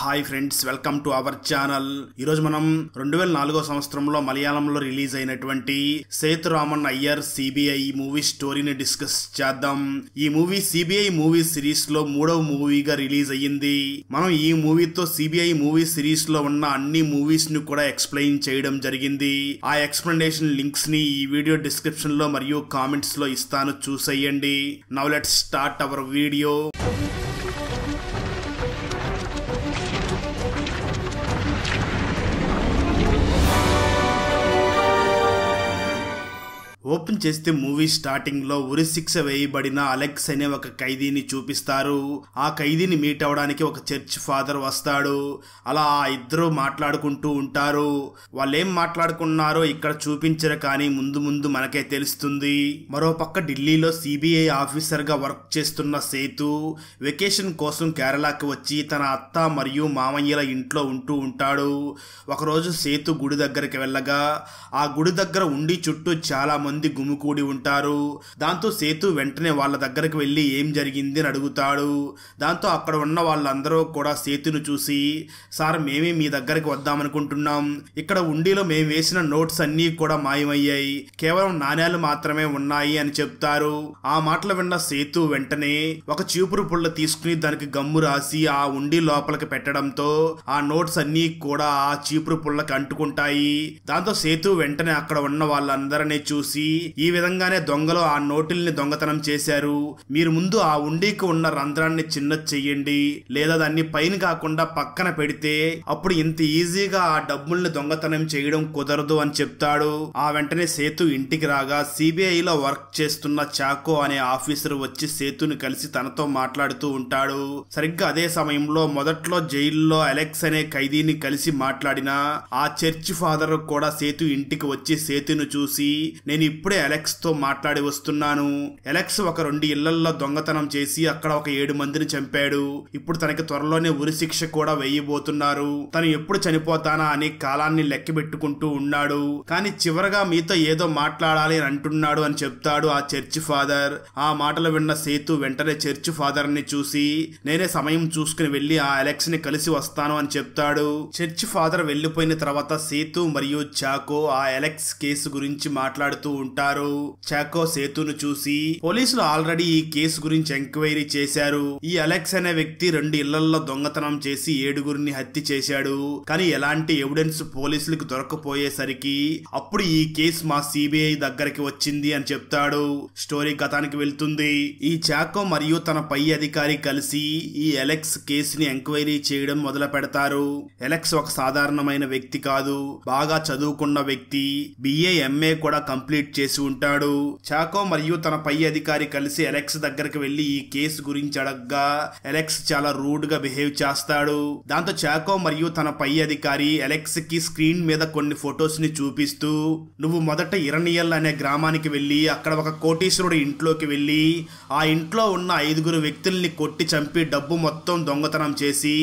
Hi friends, welcome to our channel. ఈరోజు మనం 2004 సంవత్సరంలో మలయాళంలో రిలీజ్ అయినటువంటి సేతురామన్ అయ్యర్ సిబిఐ మూవీ స్టోరీని డిస్కస్ చేద్దాం. ఈ మూవీ సిబిఐ మూవీ సిరీస్ లో 3వ మూవీగా రిలీజ్ అయ్యింది. మనం ఈ మూవీతో సిబిఐ మూవీ సిరీస్ లో ఉన్న అన్ని మూవీస్ ని కూడా ఎక్స్ప్లెయిన్ చేయడం జరిగింది. ఆ ఎక్స్ప్లెనేషన్ లింక్స్ ని ఈ వీడియో డిస్క్రిప్షన్ లో మరియు కామెంట్స్ లో ఇస్తాను, చూసేయండి. Now let's start our video. Open చేస్తే మూవీ స్టార్టింగ్ లో ఉరి శిక్ష వేయబడిన అలెక్స్ అనే ఒక ఖైదీని చూపిస్తారు. ఆ ఖైదీని మీట్ అవడానికి ఒక చర్చ్ ఫాదర్ వస్తాడు. అలా ఆ ఇద్దరు మాట్లాడుకుంటూ ఉంటారు. వాళ్ళేం మాట్లాడుకున్నారో ఇక్కడ చూపించరు, కానీ ముందు ముందు మనకే తెలుస్తుంది. మరోపక్క ఢిల్లీలో సిబిఐ ఆఫీసర్ గా వర్క్ చేస్తున్న సేతు వెకేషన్ కోసం కేరళకి వచ్చి తన అత్త మరియు మామయ్యల ఇంట్లో ఉంటూ ఉంటాడు. ఒకరోజు సేతు గుడి దగ్గరికి వెళ్ళగా ఆ గుడి దగ్గర ఉండి చుట్టూ చాలా మంది గుమికూడి ఉంటారు. దాంతో సేతు వెంటనే వాళ్ళ దగ్గరకు వెళ్లి ఏం జరిగింది అని అడుగుతాడు. దాంతో అక్కడ ఉన్న వాళ్ళందరూ కూడా సేతును చూసి, సార్ మేమే మీ దగ్గరికి వద్దామనుకుంటున్నాం, ఇక్కడ ఉండిలో మేము వేసిన నోట్స్ అన్నీ కూడా మాయమయ్యాయి, కేవలం నాణ్యాలు మాత్రమే ఉన్నాయి అని చెప్తారు. ఆ మాటలు విన్న సేతు వెంటనే ఒక చీపురు పుల్ల తీసుకుని దానికి గమ్ము రాసి ఆ ఉండి లోపలికి పెట్టడంతో ఆ నోట్స్ అన్నీ కూడా ఆ చీపురు పుల్లకి అంటుకుంటాయి. దాంతో సేతు వెంటనే అక్కడ ఉన్న వాళ్ళందరినీ చూసి, ఈ విధంగానే దొంగలు ఆ నోటుల్ని దొంగతనం చేశారు, మీరు ముందు ఆ ఉండికి ఉన్న రంధ్రాన్ని చిన్న చెయ్యండి, లేదా దాన్ని పైన కాకుండా పక్కన పెడితే అప్పుడు ఇంత ఈజీగా ఆ డబ్బుల్ని దొంగతనం చేయడం కుదరదు అని చెప్తాడు. ఆ వెంటనే సేతు ఇంటికి రాగా సిబిఐలో వర్క్ చేస్తున్న చాకో అనే ఆఫీసర్ వచ్చి సేతుని కలిసి తనతో మాట్లాడుతూ ఉంటాడు. సరిగ్గా అదే సమయంలో మొదట్లో జైల్లో అలెక్స్ అనే ఖైదీని కలిసి మాట్లాడిన ఆ చర్చ్ ఫాదర్ కూడా సేతు ఇంటికి వచ్చి సేతును చూసి, నేను ఇప్పుడే అలెక్స్ తో మాట్లాడి వస్తున్నాను, అలెక్స్ ఒక 2 ఇళ్లల్లో దొంగతనం చేసి అక్కడ ఒక 7 మందిని చంపాడు, ఇప్పుడు తనకి త్వరలోనే ఉరి శిక్ష కూడా వేయబోతున్నారు, తను ఎప్పుడు చనిపోతానా అని కాలాన్ని లెక్క పెట్టుకుంటూ ఉన్నాడు, కానీ చివరగా మీతో ఏదో మాట్లాడాలి అని అంటున్నాడు అని చెప్తాడు ఆ చర్చ్ ఫాదర్. ఆ మాటలు విన్న సేతు వెంటనే చర్చ్ ఫాదర్ ని చూసి, నేనే సమయం చూసుకుని వెళ్లి ఆ అలెక్స్ ని కలిసి వస్తాను అని చెప్తాడు. చర్చ్ ఫాదర్ వెళ్లిపోయిన తర్వాత సేతు మరియు చాకో ఆ అలెక్స్ కేసు గురించి మాట్లాడుతూ ఉంటారు. చాకో సేతును చూసి, పోలీసులు ఆల్రెడీ ఈ కేసు గురించి ఎంక్వైరీ చేశారు, ఈ అలెక్స్ అనే వ్యక్తి 2 ఇళ్లలో దొంగతనం చేసి 7గురిని హత్య చేశాడు, కానీ ఎలాంటి ఎవిడెన్స్ పోలీసులకు దొరకపోయేసరికి అప్పుడు ఈ కేసు మా సిబిఐ దగ్గరికి వచ్చింది అని చెప్తాడు. స్టోరీ గతానికి వెళ్తుంది. ఈ చాకో మరియు తన పై అధికారి కలిసి ఈ అలెక్స్ కేసుని ఎంక్వైరీ చేయడం మొదలు పెడతారు. అలెక్స్ ఒక సాధారణమైన వ్యక్తి కాదు, బాగా చదువుకున్న వ్యక్తి, బిఏ ఎంఏ కూడా కంప్లీట్ చేసి ఉంటాడు. చాకో మరియు తన పై అధికారి కలిసి అలెక్స్ దగ్గరికి వెళ్లి ఈ కేసు గురించి అడగ్గా అలెక్స్ చాలా రూడ్ గా బిహేవ్ చేస్తాడు. దాంతో చాకో మరియు తన పై అధికారి అలెక్స్ కి స్క్రీన్ మీద కొన్ని ఫొటోస్ ని చూపిస్తూ, నువ్వు మొదట ఇరణియల్ అనే గ్రామానికి వెళ్లి అక్కడ ఒక కోటీశ్వరుడి ఇంట్లోకి వెళ్లి ఆ ఇంట్లో ఉన్న 5 వ్యక్తుల్ని కొట్టి చంపి డబ్బు మొత్తం దొంగతనం చేసి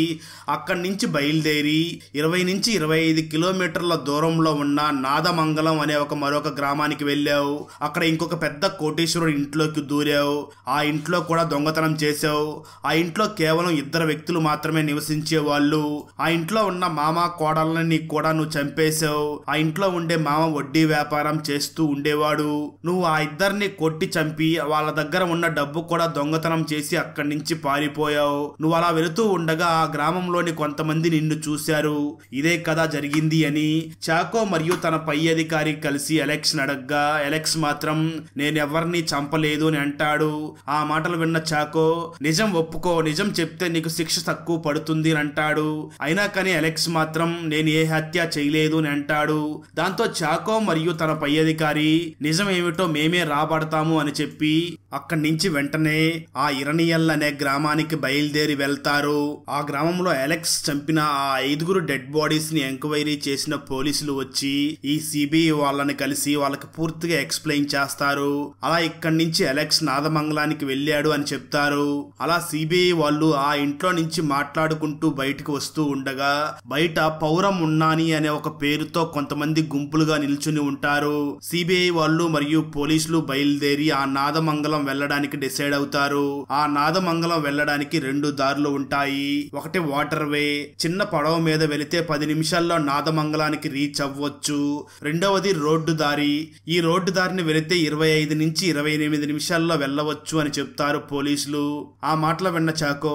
అక్కడి నుంచి బయలుదేరి 20 నుంచి 25 కిలోమీటర్ల దూరంలో ఉన్న నాదమంగళం అనే మరొక గ్రామానికి వెళ్ళావు, అక్కడ ఇంకొక పెద్ద కోటీశ్వరుడు ఇంట్లోకి దూరావు, ఆ ఇంట్లో కూడా దొంగతనం చేసావు, ఆ ఇంట్లో కేవలం 2 వ్యక్తులు మాత్రమే నివసించే వాళ్ళు, ఆ ఇంట్లో ఉన్న మామ కోడళ్ళని కూడా నువ్వు చంపేశావు, ఆ ఇంట్లో ఉండే మామ వడ్డీ వ్యాపారం చేస్తూ ఉండేవాడు, నువ్వు ఆ 2 కొట్టి చంపి వాళ్ళ దగ్గర ఉన్న డబ్బు కూడా దొంగతనం చేసి అక్కడి నుంచి పారిపోయావు, నువ్వు అలా వెళుతూ ఉండగా ఆ గ్రామంలోని కొంతమంది నిన్ను చూశారు, ఇదే కదా జరిగింది అని చాకో మరియు తన పై అధికారి కలిసి అలెక్స్ అడగ్గా అలెక్స్ మాత్రం నేనెవరిని చంపలేదు అని అంటాడు. ఆ మాటలు విన్న చాకో, నిజం ఒప్పుకో, నిజం చెప్తే నీకు శిక్ష తక్కువ పడుతుంది అని అంటాడు. అయినా కానీ అలెక్స్ మాత్రం నేను ఏ హత్య చేయలేదు అని అంటాడు. దాంతో చాకో మరియు తన పై అధికారి నిజం ఏమిటో మేమే రాబడతాము అని చెప్పి అక్కడి నుంచి వెంటనే ఆ ఇరణియల్ అనే గ్రామానికి బయలుదేరి వెళ్తారు. ఆ గ్రామంలో అలెక్స్ చంపిన ఆ 5 డెడ్ బాడీస్ ని ఎంక్వైరీ చేసిన పోలీసులు వచ్చి ఈ సిబిఐ వాళ్ళని కలిసి వాళ్ళకి పూర్తి పూర్తిగా ఎక్స్ప్లెయిన్ చేస్తారు. అలా ఇక్కడి నుంచి అలెక్స్ నాదమంగళానికి వెళ్ళాడు అని చెప్తారు. అలా సిబిఐ వాళ్ళు ఆ ఇంట్లో నుంచి మాట్లాడుకుంటూ బయటకు వస్తూ ఉండగా బయట పౌరం ఉన్నాని అనే ఒక పేరుతో కొంతమంది గుంపులుగా నిల్చుని ఉంటారు. సిబిఐ వాళ్ళు మరియు పోలీసులు బయలుదేరి ఆ నాదమంగళం వెళ్ళడానికి డిసైడ్ అవుతారు. ఆ నాదమంగళం వెళ్ళడానికి 2 దారులు ఉంటాయి. ఒకటి వాటర్ వే, చిన్న పడవ మీద వెళితే 10 నిమిషాల్లో నాదమంగళానికి రీచ్ అవ్వచ్చు. రెండవది రోడ్డు దారి. ఈ రోడ్డు దారిని వెళితే 25 నుంచి 28 నిమిషాల్లో వెళ్ళవచ్చు అని చెప్తారు పోలీసులు. ఆ మాటలు విన్న చాకో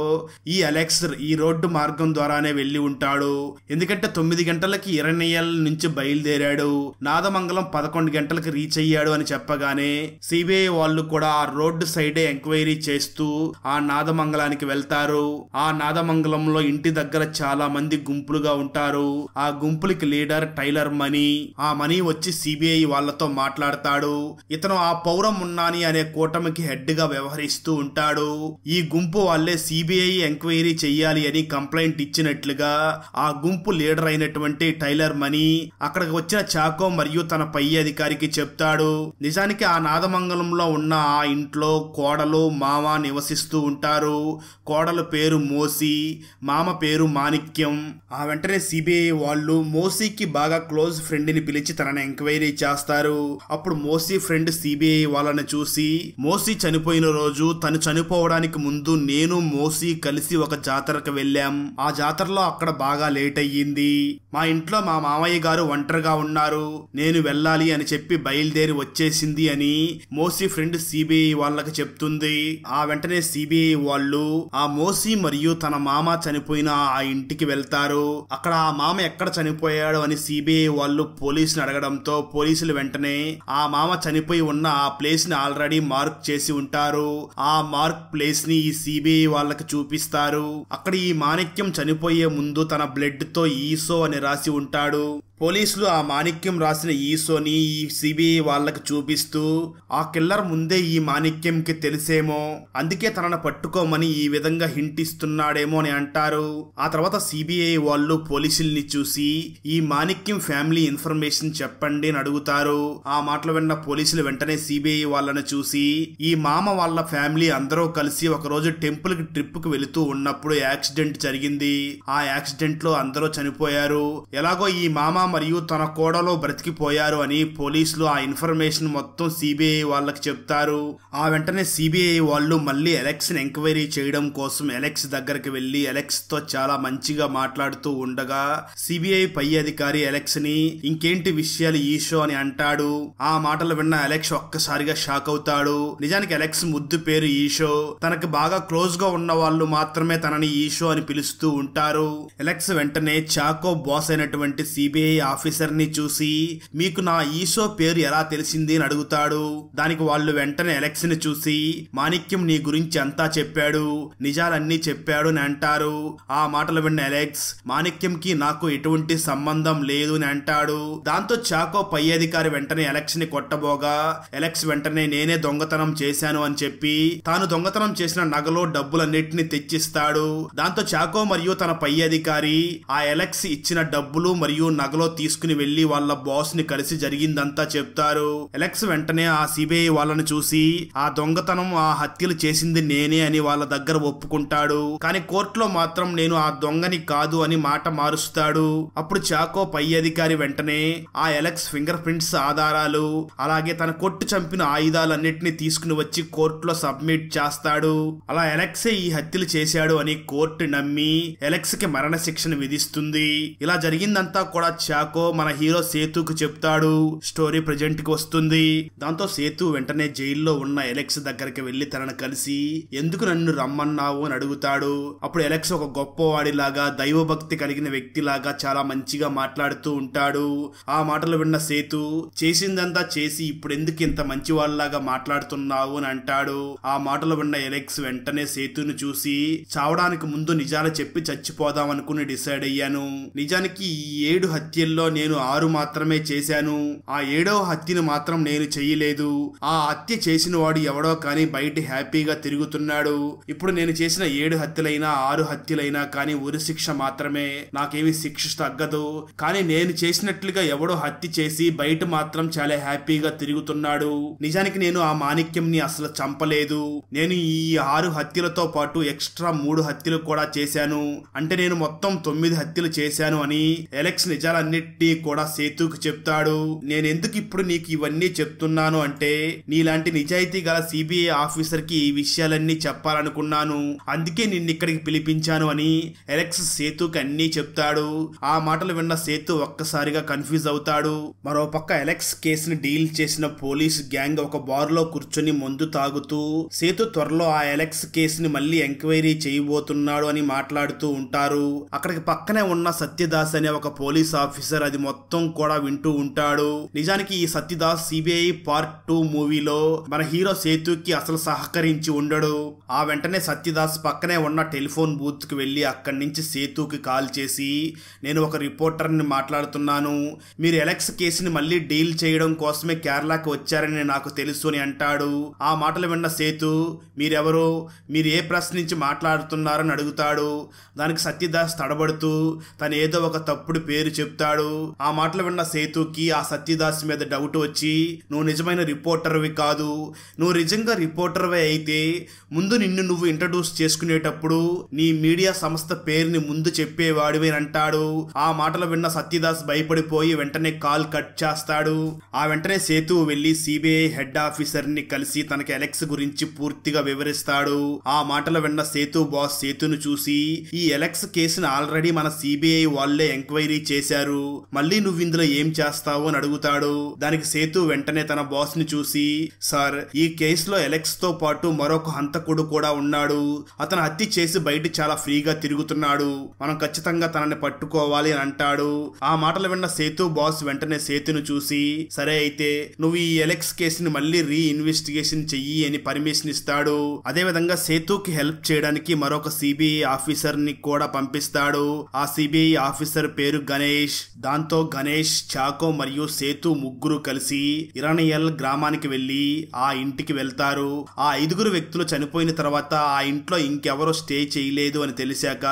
ఈ అలెక్స్ ఈ రోడ్డు మార్గం ద్వారానే వెళ్లి ఉంటాడు. ఎందుకంటే 9 గంటలకి ఇరణ్యల్ నుంచి బయలుదేరాడు, నాదమంగళం 11 గంటలకు రీచ్ అయ్యాడు అని చెప్పగానే సిబిఐ వాళ్ళు కూడా ఆ రోడ్డు సైడే ఎంక్వైరీ చేస్తూ ఆ నాదమంగళానికి వెళ్తారు. ఆ నాదమంగళంలో ఇంటి దగ్గర చాలా మంది గుంపులుగా ఉంటారు. ఆ గుంపులకి లీడర్ టైలర్ మనీ. ఆ మనీ వచ్చి సిబిఐ వాళ్ళతో మాట్లాడతాడు. ఇతను ఆ పౌరం ఉన్నాని అనే కూటమికి హెడ్ గా వ్యవహరిస్తూ ఉంటాడు. ఈ గుంపు వాళ్ళే సిబిఐ ఎంక్వైరీ చెయ్యాలి అని కంప్లైంట్ ఇచ్చినట్లుగా ఆ గుంపు లీడర్ అయినటువంటి టైలర్ మనీ అక్కడికి వచ్చిన చాకో మరియు తన పై అధికారికి చెప్తాడు. నిజానికి ఆ నాదమంగళంలో ఉన్న ఆ ఇంట్లో కోడలు మామ నివసిస్తూ ఉంటారు. కోడలు పేరు మోసి, మామ పేరు మాణిక్యం. ఆ వెంటనే సిబిఐ వాళ్ళు మోసీకి బాగా క్లోజ్ ఫ్రెండ్ ని పిలిచి తనని ఎంక్వైరీ చేస్తారు. అప్పుడు మోసీ ఫ్రెండ్ సిబిఐ వాళ్ళని చూసి, మోసీ చనిపోయిన రోజు తను చనిపోవడానికి ముందు నేను మోసీ కలిసి ఒక జాతరకు వెళ్ళాం. ఆ జాతరలో అక్కడ బాగా లేట్ అయ్యింది. మా ఇంట్లో మా మామయ్య గారు ఒంటరిగా ఉన్నారు, నేను వెళ్ళాలి అని చెప్పి బయలుదేరి వచ్చేసింది అని మోసీ ఫ్రెండ్ సిబిఐ వాళ్ళకి చెప్తుంది. ఆ వెంటనే సిబిఐ వాళ్ళు ఆ మోసీ మరియు తన మామ చనిపోయిన ఆ ఇంటికి వెళ్తారు. అక్కడ ఆ మామ ఎక్కడ చనిపోయాడు అని సిబిఐ వాళ్ళు పోలీసుని అడగడంతో పోలీసులు వెంటనే ఆ మామ చనిపోయి ఉన్న ఆ ప్లేస్ ని ఆల్రెడీ మార్క్ చేసి ఉంటారు. ఆ మార్క్ ప్లేస్ ని ఈ సిబిఐ వాళ్ళకి చూపిస్తారు. అక్కడ ఈ మాణిక్యం చనిపోయే ముందు తన బ్లడ్ తో ఈసో అని రాసి ఉంటాడు. పోలీసులు ఆ మాణిక్యం రాసిన ఈసోని ఈ సిబిఐ వాళ్ళకి చూపిస్తూ ఆ కిల్లర్ ముందే ఈ మాణిక్యంకి తెలిసేమో, అందుకే తనను పట్టుకోమని ఈ విధంగా హింట్ ఇస్తున్నాడేమో అని అంటారు. ఆ తర్వాత సిబిఐ వాళ్ళు పోలీసుల్ని చూసి ఈ మాణిక్యం ఫ్యామిలీ ఇన్ఫర్మేషన్ చెప్పండి అని అడుగుతారు. ఆ మాటలు విన్న పోలీసులు వెంటనే సిబిఐ వాళ్ళని చూసి ఈ మామ వాళ్ళ ఫ్యామిలీ అందరూ కలిసి ఒక రోజు టెంపుల్ కి ట్రిప్ కు వెళుతూ ఉన్నప్పుడు యాక్సిడెంట్ జరిగింది. ఆ యాక్సిడెంట్ లో అందరూ చనిపోయారు. ఎలాగో ఈ మామ మరియు తన కోడలో బ్రతికిపోయారు అని పోలీసులు ఆ ఇన్ఫర్మేషన్ మొత్తం సిబిఐ వాళ్ళకి చెప్తారు. ఆ వెంటనే సిబిఐ వాళ్ళు మళ్ళీ అలెక్స్ ని ఎంక్వైరీ చేయడం కోసం అలెక్స్ దగ్గరికి వెళ్లి అలెక్స్ తో చాలా మంచిగా మాట్లాడుతూ ఉండగా సిబిఐ పై అధికారి అలెక్స్ ని ఇంకేంటి విషయాలు ఈషో అని అంటాడు. ఆ మాటలు విన్న అలెక్స్ ఒక్కసారిగా షాక్ అవుతాడు. నిజానికి అలెక్స్ ముద్దు పేరు ఈషో. తనకి బాగా క్లోజ్ గా ఉన్న వాళ్ళు మాత్రమే తనని ఈషో అని పిలుస్తూ ఉంటారు. అలెక్స్ వెంటనే చాకో బాస్ అయినటువంటి సిబిఐ ఆఫీసర్ ని చూసి మీకు నా ఈషో పేరు ఎలా తెలిసింది అని అడుగుతాడు. దానికి వాళ్ళు వెంటనే అలెక్స్ ని చూసి మాణిక్యం నీ గురించి అంతా చెప్పాడు, నిజాలన్నీ చెప్పాడు అని అంటారు. ఆ మాటలు విన్న అలెక్స్ మాణిక్యంకి నాకు ఎటువంటి సంబంధం లేదు అని అంటాడు. దాంతో చాకో పై అధికారి వెంటనే అలెక్స్ ని కొట్టబోగా అలెక్స్ వెంటనే నేనే దొంగతనం చేశాను అని చెప్పి తాను దొంగతనం చేసిన నగలో డబ్బులన్నిటిని తెచ్చిస్తాడు. దాంతో చాకో మరియు తన పై అధికారి ఆ అలెక్స్ ఇచ్చిన డబ్బులు మరియు నగలో తీసుకుని వెళ్లి వాళ్ళ బాస్ ని కలిసి జరిగిందంతా చెప్తారు. అలెక్స్ వెంటనే ఆ సిబిఐ వాళ్ళని చూసి ఆ దొంగతనం ఆ హత్యలు చేసింది నేనే అని వాళ్ళ దగ్గర ఒప్పుకుంటాడు. కానీ కోర్టులో మాత్రం నేను ఆ దొంగని కాదు అని మాట మారుస్తాడు. అప్పుడు చాకో పై అధికారి వెంటనే ఆ అలెక్స్ ఫింగర్ ప్రింట్స్ ఆధారాలు అలాగే తన కొట్టు చంపిన ఆయుధాలన్నిటిని తీసుకుని వచ్చి కోర్టులో సబ్మిట్ చేస్తాడు. అలా అలెక్సే ఈ హత్యలు చేశాడు అని కోర్టు నమ్మి అలెక్స్ కి మరణ శిక్షను విధిస్తుంది. ఇలా జరిగిందంతా కూడా చాకో మన హీరో సేతుకు చెప్తాడు. స్టోరీ ప్రెజెంట్ కి వస్తుంది. దాంతో సేతు వెంటనే జైల్లో ఉన్న అలెక్స్ దగ్గరికి వెళ్లి తనను కలిసి ఎందుకు నన్ను రమ్మన్నావు అని అడుగుతాడు. అప్పుడు అలెక్స్ ఒక గొప్పవాడిలాగా దైవభక్తి కలిగిన వ్యక్తిలాగా చాలా మంచిగా మాట్లాడుతూ ఉంటాడు. ఆ మాటలు విన్న సేతు చేసిందంతా చేసి ఇప్పుడు ఎందుకు ఇంత మంచివాళ్ళలాగా మాట్లాడుతున్నావు అని అంటాడు. ఆ మాటలు విన్న అలెక్స్ వెంటనే సేతును చూసి చావడానికి ముందు నిజాలు చెప్పి చచ్చిపోదాం అనుకుని డిసైడ్ అయ్యాను. నిజానికి ఈ 7 హత్యలు హత్యల్లో నేను 6 మాత్రమే చేశాను. ఆ 7వ హత్యను మాత్రం నేను చెయ్యలేదు. ఆ హత్య చేసిన వాడు ఎవడో కానీ బయట హ్యాపీగా తిరుగుతున్నాడు. ఇప్పుడు నేను చేసిన 7 హత్యలైనా 6 హత్యలైనా కానీ ఉరిశిక్ష మాత్రమే, నాకేమీ శిక్ష తగ్గదు. కానీ నేను చేసినట్లుగా ఎవడో హత్య చేసి బయట మాత్రం చాలా హ్యాపీగా తిరుగుతున్నాడు. నిజానికి నేను ఆ మాణిక్యంని అసలు చంపలేదు. నేను ఈ 6 హత్యలతో పాటు ఎక్స్ట్రా 3 హత్యలు కూడా చేశాను. అంటే నేను మొత్తం 9 హత్యలు చేశాను అని అలెక్స్ నిజాలన్నిటినీ కూడా సేతుకు చెప్తాడు. నేనెందుకు ఇప్పుడు నీకు ఇవన్నీ చెప్తున్నాను అంటే నీలాంటి నిజాయితీ గల సిబిఐ ఆఫీసర్ కి ఈ విషయాలన్నీ చెప్పాలనుకున్నాను. అందుకే నిన్ను ఇక్కడికి పిలిపించాను అని అలెక్స్ సేతుకి అన్నీ చెప్తాడు. ఆ మాటలు విన్న సేతు ఒక్కసారిగా కన్ఫ్యూజ్ అవుతాడు. మరోపక్క అలెక్స్ కేసుని డీల్ చేసిన పోలీస్ గ్యాంగ్ ఒక బార్ లో కూర్చొని మందు తాగుతూ సేతు త్వరలో ఆ అలెక్స్ కేసుని మళ్ళీ ఎంక్వైరీ చేయబోతున్నాడు అని మాట్లాడుతూ ఉంటారు. అక్కడికి పక్కనే ఉన్న సత్యదాస్ అనే ఒక పోలీస్ ఆఫీసర్ అది మొత్తం కూడా వింటూ ఉంటాడు. నిజానికి ఈ సత్యదాస్ సిబిఐ పార్ట్ 2 మూవీలో మన హీరో సేతుకి అసలు సహకరించి ఉండడు. ఆ వెంటనే సత్యదాస్ పక్కనే ఉన్న టెలిఫోన్ బూత్ కి వెళ్లి అక్కడి నుంచి సేతుకి కాల్ చేసి నేను ఒక రిపోర్టర్ని మాట్లాడుతున్నాను, మీరు అలెక్స్ కేసుని మళ్ళీ డీల్ చేయడం కోసమే కేరళకి వచ్చారని నాకు తెలుసు అని అంటాడు. ఆ మాటలు విన్న సేతు మీరెవరు, మీరు ఏ ప్రెస్ నుంచి మాట్లాడుతున్నారని అడుగుతాడు. దానికి సత్యదాస్ తడబడుతూ తను ఏదో ఒక తప్పుడు పేరు చెప్తాడు. ఆ మాటలు విన్న సేతుకి ఆ సత్యదాస్ మీద డౌట్ వచ్చి నువ్వు నిజమైన రిపోర్టర్వి కాదు, నువ్వు నిజంగా రిపోర్టర్వే అయితే ముందు నిన్ను నువ్వు ఇంట్రడ్యూస్ చేసుకునేటప్పుడు నీ మీడియా సంస్థ పేరుని ముందు చెప్పేవాడివి అంటాడు. ఆ మాటలు విన్న సత్యదాస్ భయపడిపోయి వెంటనే కాల్ కట్ చేస్తాడు. ఆ వెంటనే సేతు వెళ్లి సిబిఐ హెడ్ ఆఫీసర్ ని కలిసి తనకి అలెక్స్ గురించి పూర్తిగా వివరిస్తాడు. ఆ మాటలు విన్న సేతు బాస్ సేతును చూసి ఈ అలెక్స్ కేసును ఆల్రెడీ మన సిబిఐ వాళ్లే ఎంక్వైరీ చేశారు, మళ్ళీ నువ్వు ఇందులో ఏం చేస్తావు అని అడుగుతాడు. దానికి సేతు వెంటనే తన బాస్ ని చూసి సార్ ఈ కేసులో అలెక్స్ తో పాటు మరొక హంతకుడు కూడా ఉన్నాడు, అతను హత్య చేసి బయట చాలా ఫ్రీగా తిరుగుతున్నాడు, మనం ఖచ్చితంగా తనని పట్టుకోవాలి అని అంటాడు. ఆ మాటలు విన్న సేతు బాస్ వెంటనే సేతును చూసి సరే అయితే నువ్వు ఈ అలెక్స్ కేసుని మళ్ళీ రీఇన్వెస్టిగేషన్ చెయ్యి అని పర్మిషన్ ఇస్తాడు. అదే విధంగా సేతుకి హెల్ప్ చేయడానికి మరొక సిబిఐ ఆఫీసర్ ని కూడా పంపిస్తాడు. ఆ సిబిఐ ఆఫీసర్ పేరు గణేష్. దాంతో గణేష్, చాకో మరియు సేతు ముగ్గురు కలిసి ఇరానియల్ గ్రామానికి వెళ్లి ఆ ఇంటికి వెళ్తారు. ఆ 5 వ్యక్తులు చనిపోయిన తర్వాత ఆ ఇంట్లో ఇంకెవరో స్టే చేయలేదు అని తెలిసాక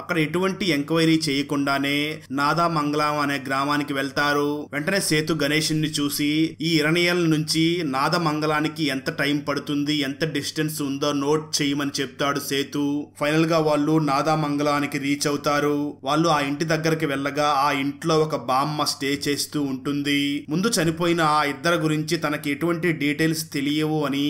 అక్కడ ఎటువంటి ఎంక్వైరీ చేయకుండానే నాదా మంగళం అనే గ్రామానికి వెళ్తారు. వెంటనే సేతు గణేష్ ని చూసి ఈ ఇరానియల్ నుంచి నాద మంగళానికి ఎంత టైం పడుతుంది, ఎంత డిస్టెన్స్ ఉందో నోట్ చేయమని చెప్తాడు సేతు. ఫైనల్ గా వాళ్ళు నాదా మంగళానికి రీచ్ అవుతారు. వాళ్ళు ఆ ఇంటి దగ్గరికి వెళ్ళగా ఆ ఇంట్లో ఒక బామ్మ స్టే చేస్తూ ఉంటుంది. ముందు చనిపోయిన ఆ 2 గురించి తనకి ఎటువంటి డీటెయిల్స్ తెలియవు అని